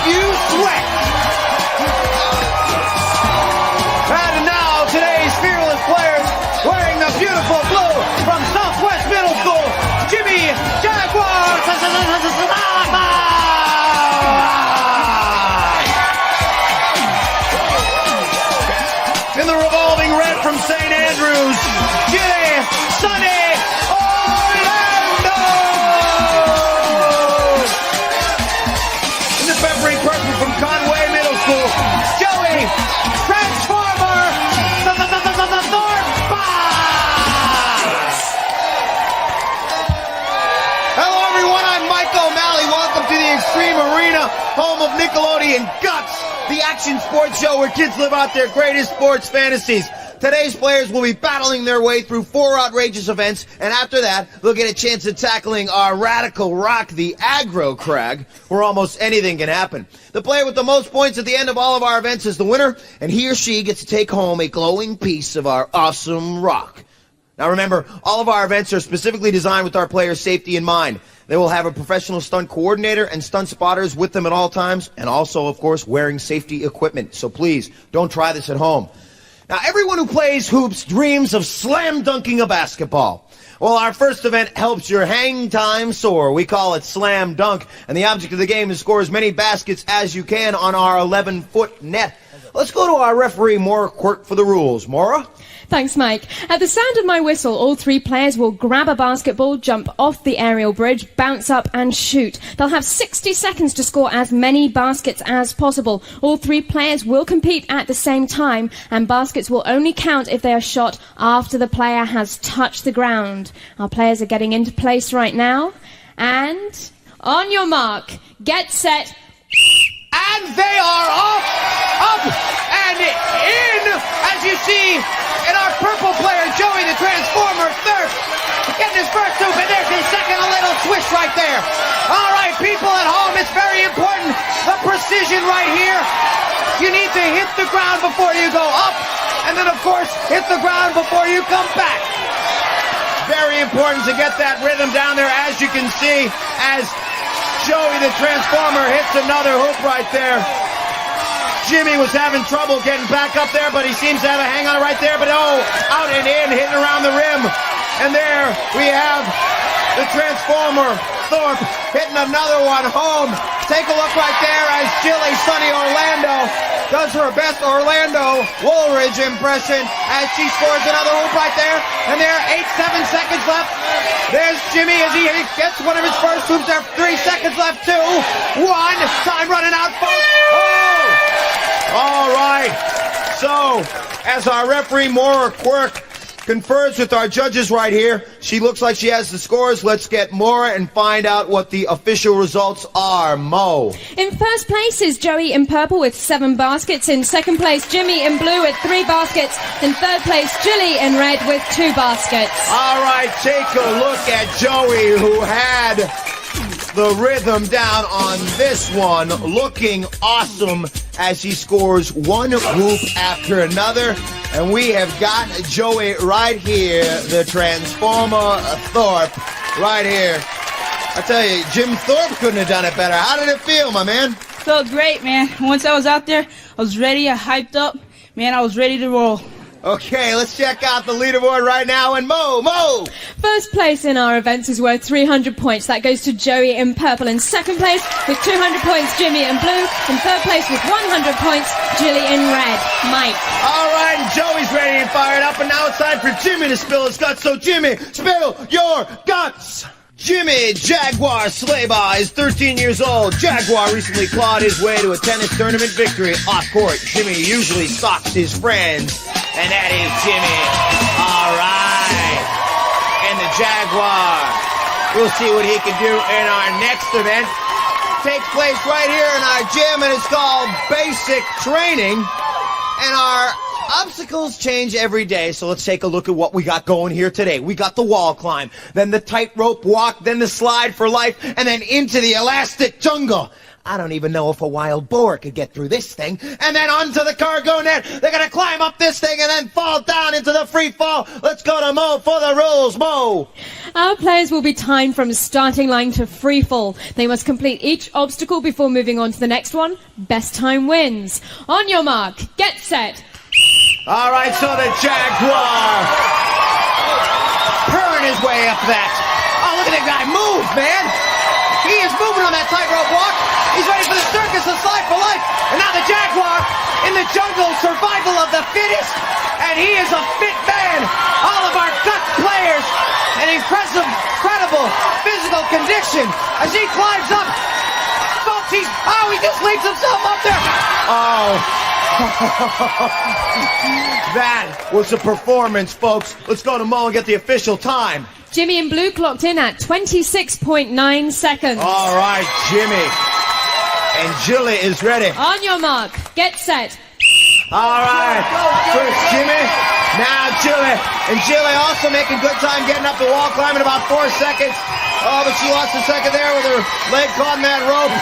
you sweat. And now today's fearless players wearing the beautiful blue from Southwest Middle School, Jimmy Jaguar Slabaugh. In the revolving red from St. Andrews, Jilly Sunday Orlando. In the peppering purple from Conway Middle School, Joey Transformer Thorpe. Hello everyone, I'm Mike O'Malley. Welcome to the Extreme Arena, home of Nickelodeon Guts, the action sports show where kids live out their greatest sports fantasies. Today's players will be battling their way through 4 outrageous events, and after that, they'll get a chance at tackling our radical rock, the aggro crag, where almost anything can happen. The player with the most points at the end of all of our events is the winner, and he or she gets to take home a glowing piece of our awesome rock. Now remember, all of our events are specifically designed with our players' safety in mind. They will have a professional stunt coordinator and stunt spotters with them at all times, and also, of course, wearing safety equipment. So please, don't try this at home. Now, everyone who plays hoops dreams of slam dunking a basketball. Well, our first event helps your hang time soar. We call it Slam Dunk, and the object of the game is to score as many baskets as you can on our 11-foot net. Let's go to our referee, Moira Quirk, for the rules. Moira? Thanks, Mike. At the sound of my whistle, all 3 players will grab a basketball, jump off the aerial bridge, bounce up and shoot. They'll have 60 seconds to score as many baskets as possible. All 3 players will compete at the same time, and baskets will only count if they are shot after the player has touched the ground. Our players are getting into place right now. And on your mark, get set. And they are off, up, and in, as you see, in our purple player, Joey the Transformer, Thorpe, getting his first hoop, and there's his second, a little swish right there. All right, people at home, it's very important, the precision right here. You need to hit the ground before you go up, and then, of course, hit the ground before you come back. Very important to get that rhythm down there, as you can see, as Joey the Transformer hits another hoop right there. Jimmy was having trouble getting back up there, but he seems to have a hang on it right there. But oh, out and in, hitting around the rim. And there we have the Transformer, Thorpe, hitting another one home. Take a look right there as Jilly Sunny Orlando does her best Orlando Woolridge impression as she scores another hoop right there. And there, 7 seconds left. There's Jimmy as he gets one of his first hoops there. 3 seconds left, 2, 1. Time running out, folks. Oh! All right. So, as our referee, Moira Quirk, confers with our judges right here, she looks like she has the scores. Let's get Moira and find out what the official results are. Mo. In first place is Joey in purple with 7 baskets. In second place, Jimmy in blue with 3 baskets. In third place, Jilly in red with 2 baskets. All right, take a look at Joey, who had the rhythm down on this one, looking awesome as he scores one hoop after another. And we have got Joey right here, the Transformer Thorpe, right here. I tell you, Jim Thorpe couldn't have done it better. How did it feel, my man? Felt great, man. Once I was out there, I was ready, I hyped up. Man, I was ready to roll. Okay, let's check out the leaderboard right now. And Mo! First place in our events is worth 300 points. That goes to Joey in purple. In second place with 200 points, Jimmy in blue. In third place with 100 points, Jilly in red. Mike. All right, and Joey's ready and fired up. And now it's time for Jimmy to spill his guts. So Jimmy, spill your guts! Jimmy Jaguar Slabaugh is 13 years old. Jaguar recently clawed his way to a tennis tournament victory off court. Jimmy usually stalks his friends, and that is Jimmy. All right. And the Jaguar. We'll see what he can do in our next event. Takes place right here in our gym, and it's called Basic Training. And our obstacles change every day, so let's take a look at what we got going here today. We got the wall climb, then the tightrope walk, then the slide for life, and then into the elastic jungle. I don't even know if a wild boar could get through this thing. And then onto the cargo net. They're going to climb up this thing and then fall down into the free fall. Let's go to Mo for the rules. Mo. Our players will be timed from starting line to free fall. They must complete each obstacle before moving on to the next one. Best time wins. On your mark, get set. All right, so the Jaguar. Purring his way up that. Oh, look at that guy move, man. He is moving on that tightrope walk. He's ready for the circus of Slide for Life. And now the Jaguar in the jungle, survival of the fittest. And he is a fit man. All of our Guts players, an incredible physical condition as he climbs up. Folks, he just leaps himself up there. Oh. That was a performance, folks. Let's go to Mo and get the official time. Jimmy in blue clocked in at 26.9 seconds. All right, Jimmy. And Jilly is ready. On your mark, get set. All right. First Jimmy, now Jilly. And Jilly also making good time getting up the wall, climbing about 4 seconds. Oh, but she lost a second there with her leg caught in that rope.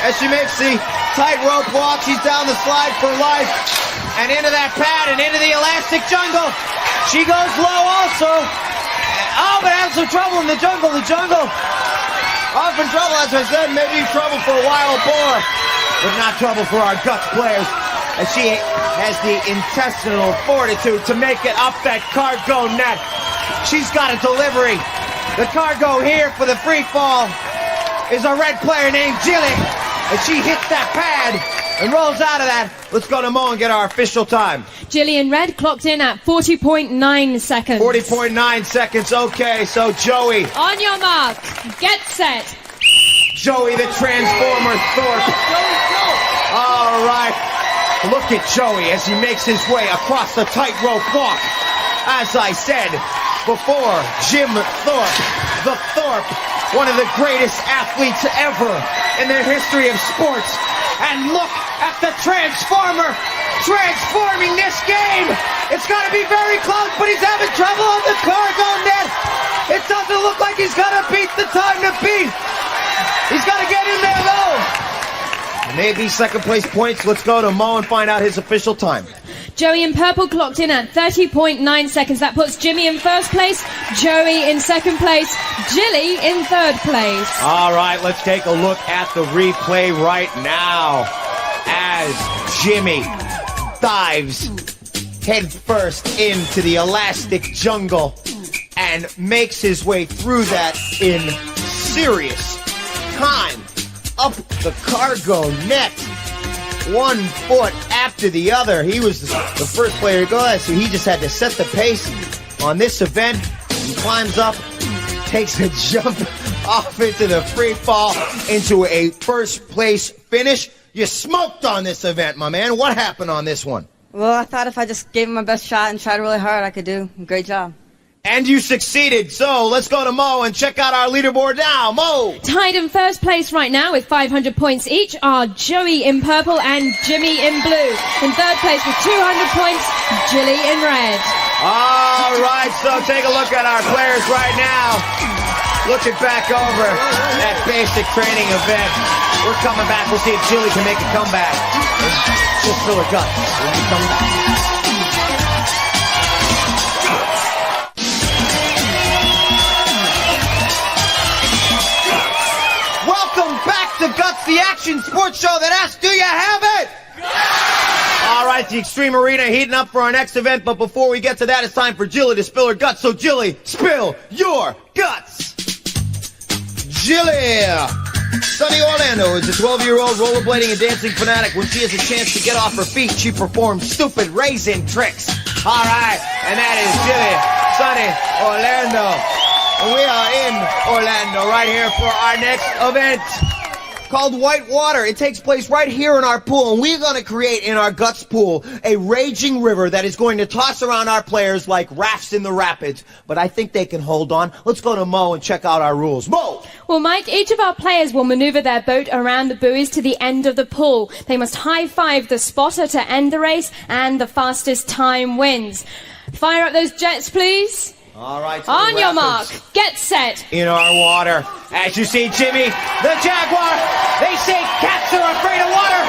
As she makes the tightrope walk, she's down the Slide for Life. And into that pad and into the elastic jungle. She goes low also. Oh, but has some trouble in the jungle. The jungle off in trouble, as I said, maybe trouble for a wild boar, but not trouble for our Guts players. As she has the intestinal fortitude to make it up that cargo net. She's got a delivery. The cargo here for the free fall is a red player named Jilly. And she hits that pad and rolls out of that. Let's go to Mo and get our official time. Jilly in red clocked in at 40.9 seconds. 40.9 seconds, okay, so Joey. On your mark, get set. Joey the Transformer Thorpe. All right, look at Joey as he makes his way across the tightrope walk. As I said before, Jim Thorpe, the Thorpe, one of the greatest athletes ever in the history of sports. And look at the Transformer transforming this game. It's got to be very close, but he's having trouble on the cargo net. It doesn't look like he's going to beat the time to beat. He's got to get in there, though. Maybe second place points. Let's go to Mo and find out his official time. Joey in purple clocked in at 30.9 seconds. That puts Jimmy in first place, Joey in second place, Jilly in third place. All right, let's take a look at the replay right now as Jimmy dives head first into the elastic jungle and makes his way through that in serious time up the cargo net. 1 foot after the other. He was the first player to go there, so he just had to set the pace on this event. He climbs up, takes a jump off into the free fall, into a first place finish. You smoked on this event, my man. What happened on this one? Well, I thought if I just gave him my best shot and tried really hard, I could do a great job. And you succeeded. So let's go to Mo and check out our leaderboard now. Mo! Tied in first place right now with 500 points each are Joey in purple and Jimmy in blue. In third place with 200 points, Jilly in red. All right, so take a look at our players right now. Looking back over that basic training event. We're coming back. We'll see if Jilly can make a comeback. Just fill her guts when we come back. Welcome back to Guts, the action sports show that asks, do you have it? All right, the Extreme Arena heating up for our next event, but before we get to that, it's time for Jilly to spill her guts. So Jilly, spill your guts. Jilly. Sunny Orlando is a 12-year-old rollerblading and dancing fanatic. When she has a chance to get off her feet, she performs stupid raisin tricks. All right, and that is Jilly, Sunny Orlando. And we are in Orlando right here for our next event called White Water. It takes place right here in our pool, and we're going to create in our Guts pool a raging river that is going to toss around our players like rafts in the rapids. But I think they can hold on. Let's go to Mo and check out our rules. Mo! Well, Mike, each of our players will maneuver their boat around the buoys to the end of the pool. They must high-five the spotter to end the race, and the fastest time wins. Fire up those jets, please. All right. So On your mark, get set. In our water. As you see, Jimmy, the Jaguar. They say cats are afraid of water,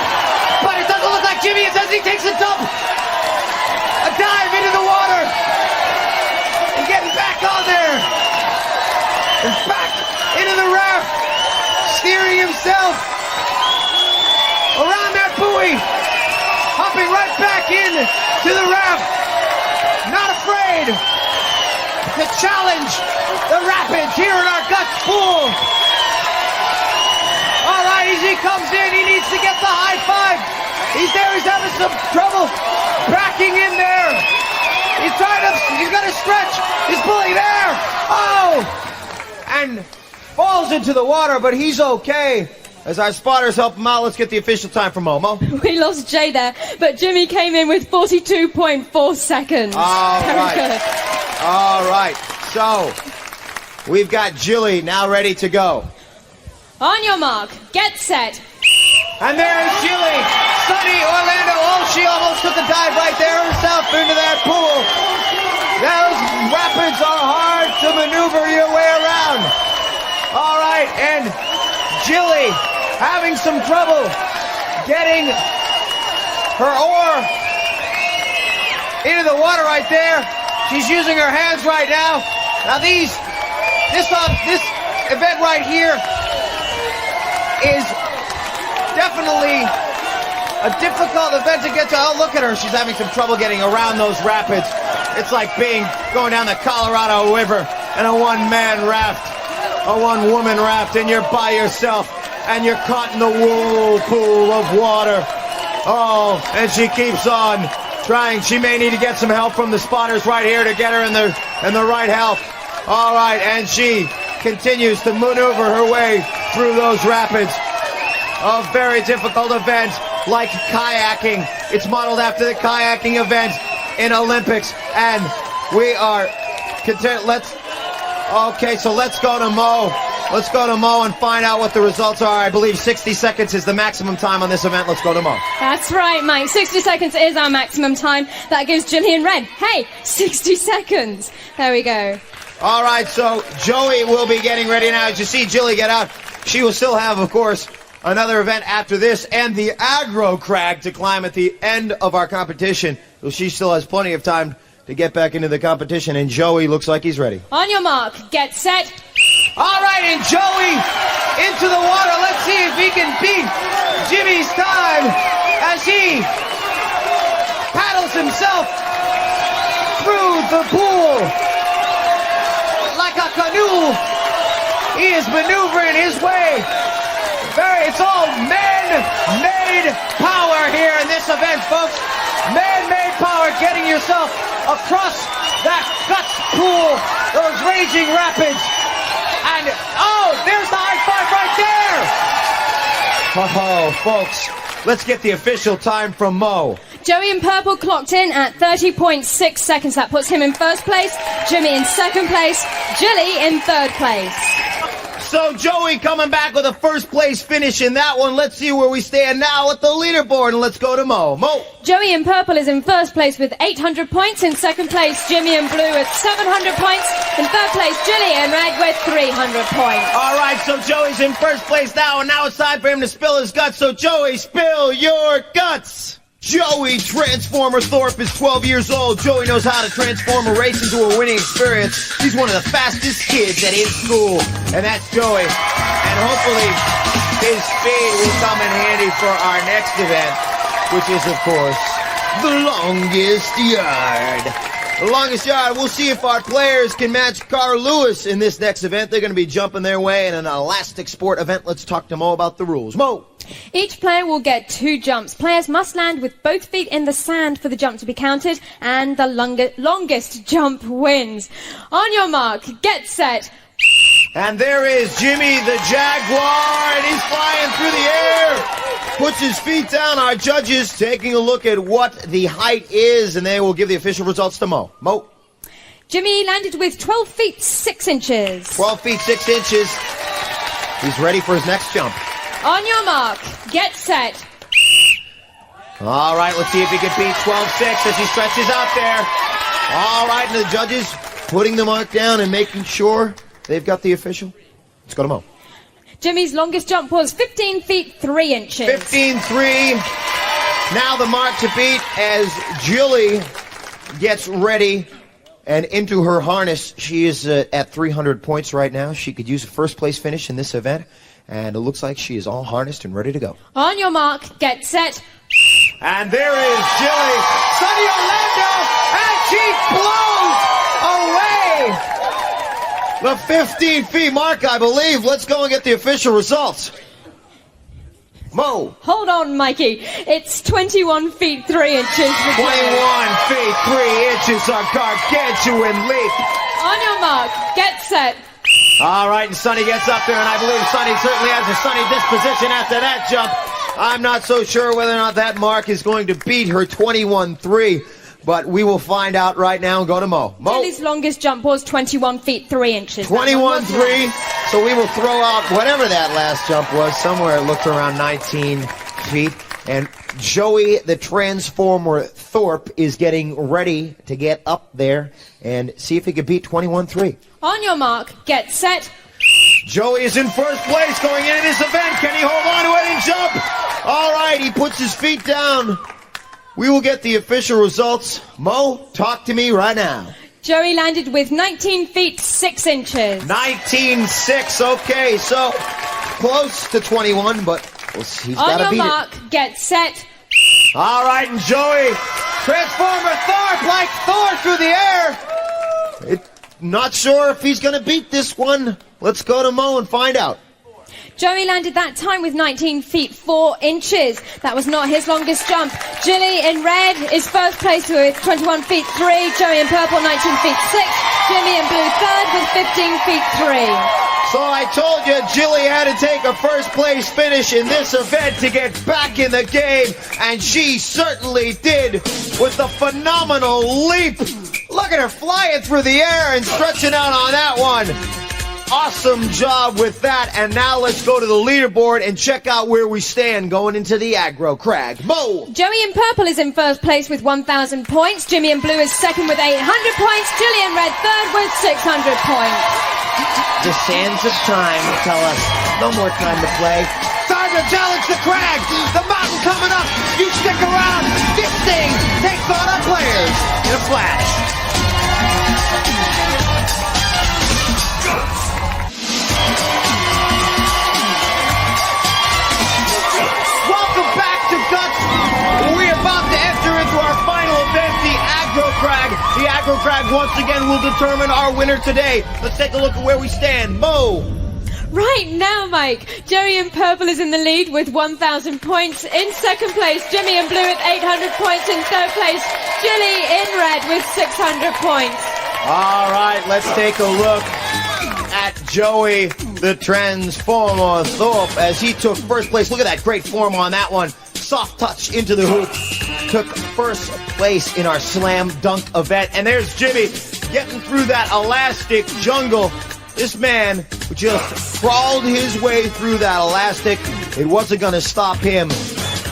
but it doesn't look like Jimmy is as he takes a dump. A dive into the water. And getting back on there. And back into the raft. Steering himself around that buoy. Hopping right back in to the raft. Not afraid to challenge the rapids here in our Guts pool. All right, as he comes in, he needs to get the high five. He's there, he's having some trouble backing in there. He's got to stretch. He's pulling there. Oh! And falls into the water, but he's okay. As our spotters help him out, let's get the official time from Momo. We lost Jay there, but Jimmy came in with 42.4 seconds. Very good. All right, so we've got Jilly now ready to go. On your mark, get set. And there's Jilly, Sunny Orlando. Oh, she almost took a dive right there herself into that pool. Those rapids are hard to maneuver your way around. All right, and Jilly having some trouble getting her oar into the water right there. She's using her hands right now. Now this event right here is definitely a difficult event to get to. Oh, look at her. She's having some trouble getting around those rapids. It's like going down the Colorado River in a one-man raft, a one-woman raft, and you're by yourself, and you're caught in the whirlpool of water. Oh, and she keeps on trying. She may need to get some help from the spotters right here to get her in the right health. All right, and she continues to maneuver her way through those rapids. A very difficult event, like kayaking. It's modeled after the kayaking event in Olympics, and we are content. So let's go to Mo. Let's go to Mo and find out what the results are. I believe 60 seconds is the maximum time on this event. Let's go to Mo. That's right, Mike. 60 seconds is our maximum time. That gives Jilly in red. Hey, 60 seconds. There we go. All right, so Joey will be getting ready now. As you see Jilly get out, she will still have, of course, another event after this and the aggro crag to climb at the end of our competition. So she still has plenty of time to get back into the competition, and Joey looks like he's ready. On your mark, get set. All right, and Joey into the water. Let's see if he can beat Jimmy's time as he paddles himself through the pool like a canoe. He is maneuvering his way. It's all man-made power here in this event, folks. Man-made power, getting yourself across that Guts pool, those raging rapids. And, there's the high five right there. Oh, folks, let's get the official time from Mo. Joey in purple clocked in at 30.6 seconds. That puts him in first place. Jimmy in second place. Jilly in third place. So Joey coming back with a first place finish in that one. Let's see where we stand now at the leaderboard, and let's go to Mo. Mo. Joey in purple is in first place with 800 points. In second place, Jimmy in blue with 700 points. In third place, Jilly in red with 300 points. All right, so Joey's in first place now, and now it's time for him to spill his guts. So Joey, spill your guts. Joey Transformer Thorpe is 12 years old. Joey knows how to transform a race into a winning experience. He's one of the fastest kids at his school. And that's Joey. And hopefully his speed will come in handy for our next event, which is, of course, the longest yard. The longest yard. We'll see if our players can match Carl Lewis in this next event. They're going to be jumping their way in an elastic sport event. Let's talk to Mo about the rules. Mo. Each player will get 2 jumps. Players must land with both feet in the sand for the jump to be counted, and the longest jump wins. On your mark, get set. And there is Jimmy the Jaguar, and he's flying through the air. Puts his feet down. Our judges taking a look at what the height is, and they will give the official results to Mo. Mo. Jimmy landed with 12 feet 6 inches. 12 feet 6 inches. He's ready for his next jump. On your mark, get set. All right, let's see if he can beat 12.6 as he stretches out there. All right, and the judges putting the mark down and making sure they've got the official. Let's go to Mo. Jimmy's longest jump was 15 feet 3 inches. 15-3. Now the mark to beat as Jilly gets ready and into her harness. She is at 300 points right now. She could use a first-place finish in this event, and it looks like she is all harnessed and ready to go. On your mark, get set. And there is Jilly. Sunny Orlando, and she blows away. The 15 feet mark, I believe. Let's go and get the official results. Mo. Hold on, Mikey. It's 21 feet 3 inches. 21 feet 3 inches, our gargantuan leap. On your mark, get set. All right, and Sunny gets up there, and I believe Sunny certainly has a sunny disposition after that jump. I'm not so sure whether or not that mark is going to beat her 21-3, but we will find out right now and go to Mo. Mo. Jilly's longest jump was 21 feet 3 inches. 21-3, so we will throw out whatever that last jump was. Somewhere it looked around 19 feet. And Joey, the Transformer Thorpe, is getting ready to get up there and see if he can beat 21-3. On your mark, get set. Joey is in first place going into this event. Can he hold on to it and jump? All right, he puts his feet down. We will get the official results. Mo, talk to me right now. Joey landed with 19 feet 6 inches. 19-6, okay, so close to 21, but he's got to beat it. On your mark, get set. All right, and Joey, Transformer Thorpe, like Thor through the air. Not sure if he's going to beat this one. Let's go to Mo and find out. Joey landed that time with 19 feet 4 inches. That was not his longest jump. Jilly in red is first place with 21 feet 3. Joey in purple, 19 feet 6. Jimmy in blue third with 15 feet 3. So I told you Jilly had to take a first place finish in this event to get back in the game, and she certainly did with a phenomenal leap. Look at her flying through the air and stretching out on that one. Awesome job with that, and now let's go to the leaderboard and check out where we stand going into the aggro crag. Mo! Joey in purple is in first place with 1,000 points. Jimmy in blue is second with 800 points. Jilly in red third with 600 points. The sands of time tell us no more time to play. Time to challenge the crag. The mountain coming up. You stick around. This thing takes on our players in a flash. Welcome back to Guts. We're about to enter into our final event, the Aggro Crag. The Aggro Crag once again will determine our winner today. Let's take a look at where we stand. Mo. Right now, Mike, Joey in purple is in the lead with 1,000 points. In second place, Jimmy in blue with 800 points. In third place, Jilly in red with 600 points. All right, let's take a look at Joey, the Transformer Thorpe, as he took first place. Look at that great form on that one. Soft touch into the hoop. Took first place in our slam dunk event. And there's Jimmy getting through that elastic jungle. This man just crawled his way through that elastic. It wasn't going to stop him.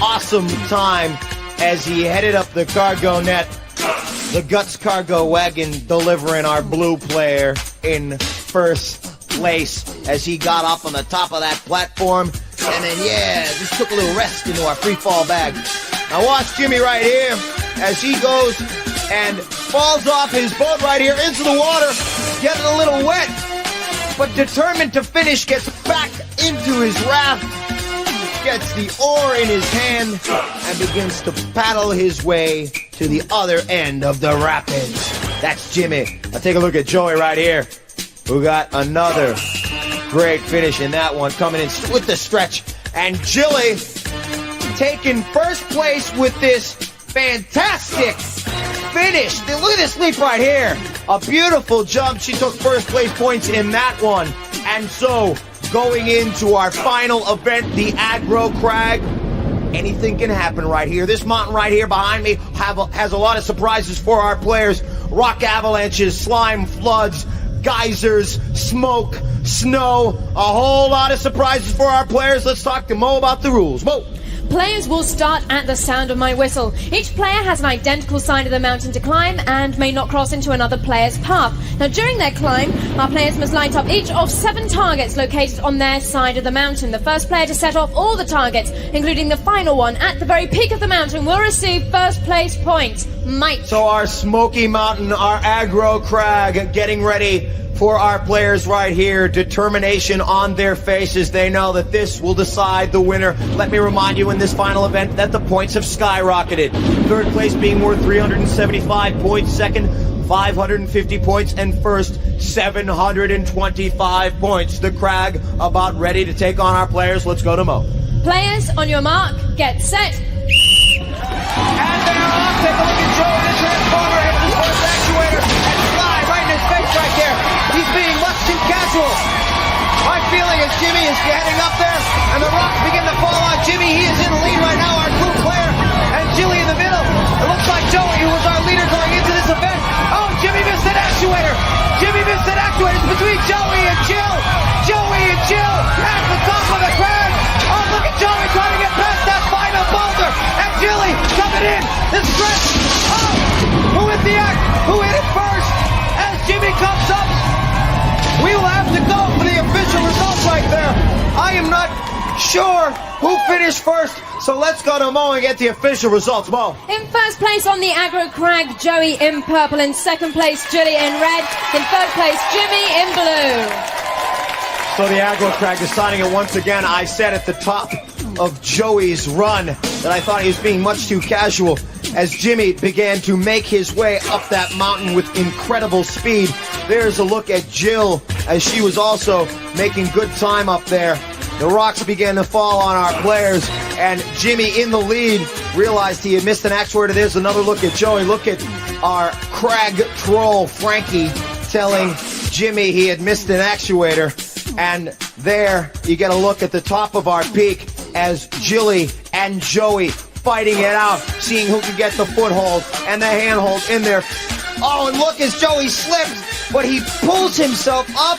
Awesome time as he headed up the cargo net. The Guts cargo wagon delivering our blue player in first place as he got up on the top of that platform. And then, just took a little rest into our free fall bag. Now watch Jimmy right here as he goes and falls off his boat right here into the water, getting a little wet, but determined to finish, gets back into his raft, gets the oar in his hand, and begins to paddle his way to the other end of the rapids. That's Jimmy. Now take a look at Joey right here, who got another great finish in that one, coming in with the stretch. And Jilly taking first place with this fantastic finish. Look at this leap right here. A beautiful jump. She took first place points in that one. And so, going into our final event, the Aggro Crag, anything can happen right here. This mountain right here behind me has a lot of surprises for our players. Rock avalanches, slime floods, geysers, smoke, snow, a whole lot of surprises for our players. Let's talk to Mo about the rules. Mo. Players will start at the sound of my whistle. Each player has an identical side of the mountain to climb and may not cross into another player's path. Now, during their climb, our players must light up each of 7 targets located on their side of the mountain. The first player to set off all the targets, including the final one at the very peak of the mountain, will receive first place points. Mike. So our Smoky Mountain, our aggro crag, getting ready for our players right here. Determination on their faces. They know that this will decide the winner. Let me remind you in this final event that the points have skyrocketed. Third place being worth 375 points, second 550 points, and first 725 points. The crag about ready to take on our players. Let's go to Mo. Players, on your mark, get set. And they're off. Take a look at Joe, the Transformer, hits his first actuator and fly right in his face right there. He's being much too casual. My feeling is Jimmy is heading up there, and the rocks begin to fall on Jimmy. He is in the lead right now, our crew player, and Jilly in the middle. It looks like Joey, who was our leader going into this event. Oh, Jimmy missed an actuator. Jimmy missed an actuator. It's between Joey and Jill. Joey and Jill at the top of the crag. Oh, look at Joey trying to get past that final boulder. And Jilly coming in. The stretch. Oh, who hit the act? Who hit it first? As Jimmy comes up, we will have to go for the official results right there. I am not sure who finished first, so let's go to Mo and get the official results. Mo. In first place on the aggro crag, Joey in purple. In second place, Jilly in red. In third place, Jimmy in blue. So the aggro crag deciding it once again. I said at the top of Joey's run that I thought he was being much too casual as Jimmy began to make his way up that mountain with incredible speed. There's a look at Jill as she was also making good time up there. The rocks began to fall on our players, and Jimmy in the lead realized he had missed an actuator. There's another look at Joey. Look at our crag troll, Frankie, telling Jimmy he had missed an actuator. And there you get a look at the top of our peak as Jilly and Joey fighting it out, seeing who can get the foothold and the handhold in there. Oh, and look as Joey slips, but he pulls himself up.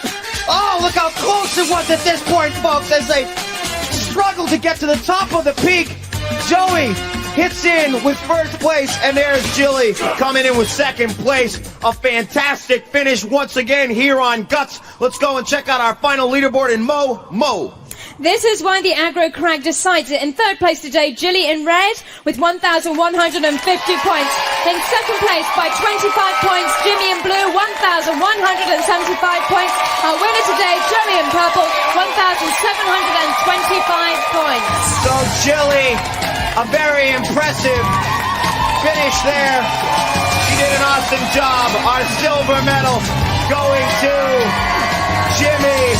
Oh, look how close it was at this point, folks, as they struggle to get to the top of the peak. Joey hits in with first place, and there's Jilly coming in with second place. A fantastic finish once again here on Guts. Let's go and check out our final leaderboard in Mo. This is why the aggro crag decides it. In third place today, Jilly in red with 1,150 points. In second place by 25 points, Jimmy in blue, 1,175 points. Our winner today, Joey in purple, 1,725 points. So Jilly, a very impressive finish there. She did an awesome job. Our silver medal going to Jimmy.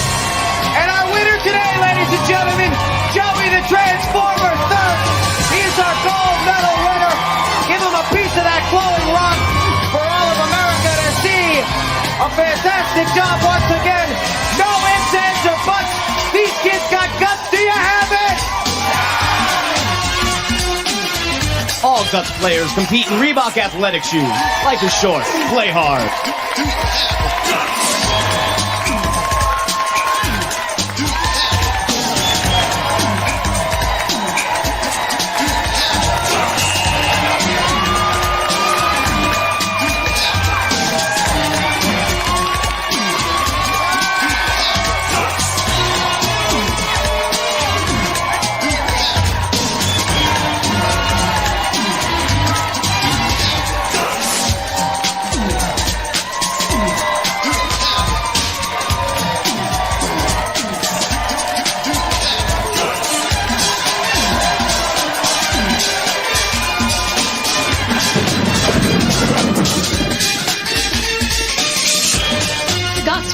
And our winner today, ladies and gentlemen, Joey the Transformer Thorpe. He is our gold medal winner. Give him a piece of that glowing rock for all of America to see. A fantastic job once again. No ifs, ands, or buts. These kids got guts. Do you have it? All Guts players compete in Reebok athletic shoes. Life is short. Play hard.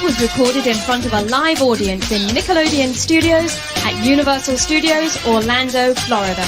Was recorded in front of a live audience in Nickelodeon Studios at Universal Studios, Orlando, Florida.